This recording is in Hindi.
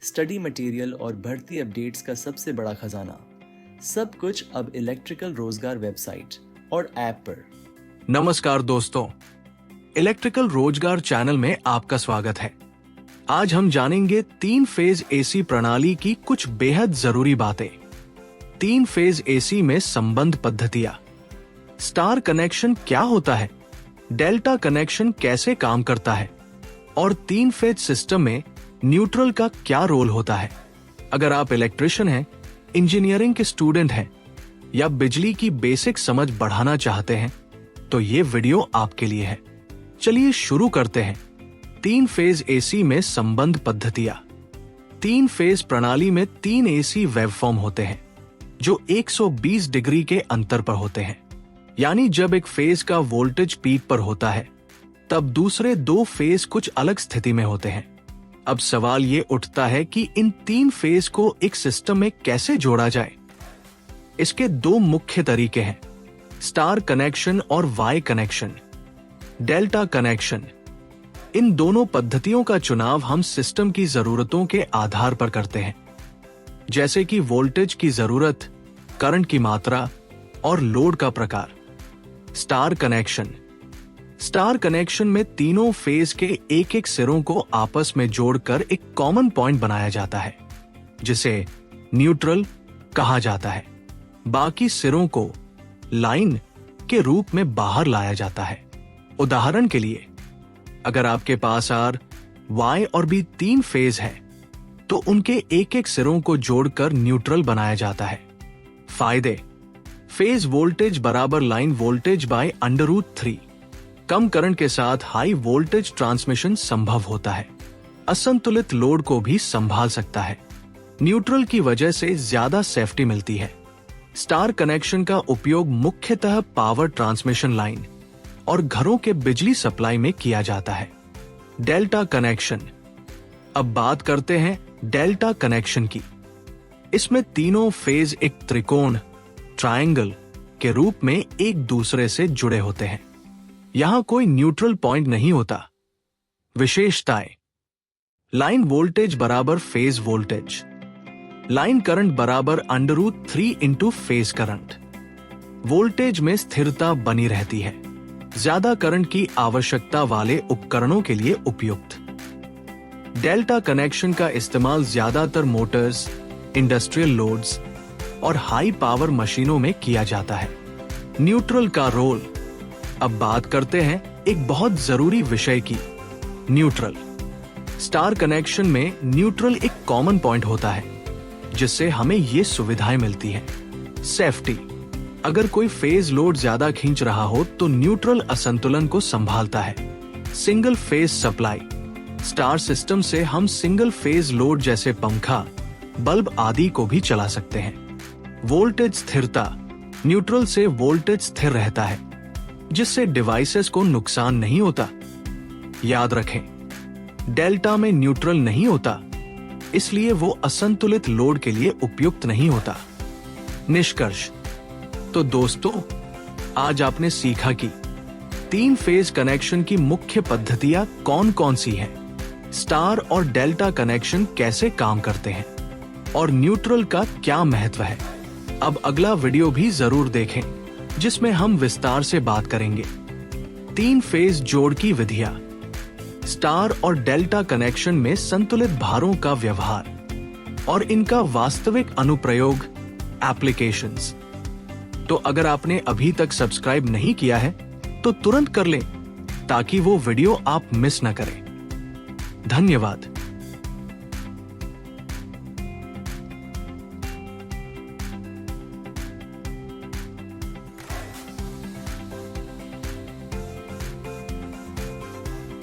स्टडी मटेरियल और भर्ती अपडेट्स का सबसे बड़ा खजाना। सब कुछ अब इलेक्ट्रिकल रोजगार वेबसाइट और ऐप पर। नमस्कार दोस्तों, इलेक्ट्रिकल रोजगार चैनल में आपका स्वागत है। आज हम जानेंगे 3 फेज एसी प्रणाली की कुछ बेहद जरूरी बातें। 3 फेज एसी में संबंध पद्धतियां, स्टार कनेक्शन क्या होता है, डेल्टा कनेक्शन कैसे काम करता है और 3 फेज सिस्टम में न्यूट्रल का क्या रोल होता है। अगर आप इलेक्ट्रिशियन हैं, इंजीनियरिंग के स्टूडेंट हैं या बिजली की बेसिक समझ बढ़ाना चाहते हैं तो ये वीडियो आपके लिए है। चलिए शुरू करते हैं। 3 फेज एसी में संबंध पद्धतियां। 3 फेज प्रणाली में 3 एसी वेवफॉर्म होते हैं जो 120 डिग्री के अंतर पर होते हैं। यानी जब एक फेज का वोल्टेज पीक पर होता है तब दूसरे 2 फेज कुछ अलग स्थिति में होते हैं। अब सवाल ये उठता है कि इन 3 फेज को एक सिस्टम में कैसे जोड़ा जाए। इसके 2 मुख्य तरीके हैं, स्टार कनेक्शन और वाई कनेक्शन, डेल्टा कनेक्शन। इन दोनों पद्धतियों का चुनाव हम सिस्टम की जरूरतों के आधार पर करते हैं, जैसे कि वोल्टेज की जरूरत, करंट की मात्रा और लोड का प्रकार। Star connection. स्टार कनेक्शन में तीनों फेज के एक सिरों को आपस में जोड़कर एक कॉमन पॉइंट बनाया जाता है जिसे न्यूट्रल कहा जाता है। बाकी सिरों को लाइन के रूप में बाहर लाया जाता है। उदाहरण के लिए, अगर आपके पास आर, वाई और बी 3 फेज है तो उनके एक सिरों को जोड़कर न्यूट्रल बनाया जाता है। फायदे: फेज वोल्टेज बराबर लाइन वोल्टेज बाय √3। कम करंट के साथ हाई वोल्टेज ट्रांसमिशन संभव होता है। असंतुलित लोड को भी संभाल सकता है। न्यूट्रल की वजह से ज्यादा सेफ्टी मिलती है। स्टार कनेक्शन का उपयोग मुख्यतः पावर ट्रांसमिशन लाइन और घरों के बिजली सप्लाई में किया जाता है। Delta connection. अब बात करते हैं डेल्टा कनेक्शन की। इसमें तीनों फेज एक त्रिकोण, ट्रायंगल के रूप में एक दूसरे से जुड़े होते हैं। यहां कोई न्यूट्रल पॉइंट नहीं होता। विशेषताएं: लाइन वोल्टेज बराबर फेज वोल्टेज, लाइन करंट बराबर √3 इंटू फेज करंट। वोल्टेज में स्थिरता बनी रहती है। ज्यादा करंट की आवश्यकता वाले उपकरणों के लिए उपयुक्त। डेल्टा कनेक्शन का इस्तेमाल ज्यादातर मोटर्स, इंडस्ट्रियल लोड्स और हाई पावर मशीनों में किया जाता है। न्यूट्रल का रोल। अब बात करते हैं एक बहुत जरूरी विषय की, न्यूट्रल। स्टार कनेक्शन में न्यूट्रल एक कॉमन पॉइंट होता है जिससे हमें ये सुविधाएं मिलती हैं। सेफ्टी। अगर कोई फेज लोड ज्यादा खींच रहा हो तो न्यूट्रल असंतुलन को संभालता है। Single phase supply. Star system से हम सिंगल फेज लोड जैसे पंखा, बल्ब आदि को भी चला सकते हैं। वोल्टेज स्थिरता। न्यूट्रल से वोल्टेज स्थिर रहता है जिससे डिवाइसेस को नुकसान नहीं होता। याद रखें, डेल्टा में न्यूट्रल नहीं होता, इसलिए वो असंतुलित लोड के लिए उपयुक्त नहीं होता। निष्कर्ष। तो दोस्तों, आज आपने सीखा कि 3 फेज कनेक्शन की मुख्य पद्धतियां कौन कौन सी हैं, स्टार और डेल्टा कनेक्शन कैसे काम करते हैं और न्यूट्रल का क्या महत्व है। अब अगला वीडियो भी जरूर देखें जिसमें हम विस्तार से बात करेंगे 3 फेज जोड़ की विधियां, स्टार और डेल्टा कनेक्शन में संतुलित भारों का व्यवहार और इनका वास्तविक अनुप्रयोग, एप्लीकेशंस। तो अगर आपने अभी तक सब्सक्राइब नहीं किया है तो तुरंत कर लें ताकि वो वीडियो आप मिस न करें। धन्यवाद।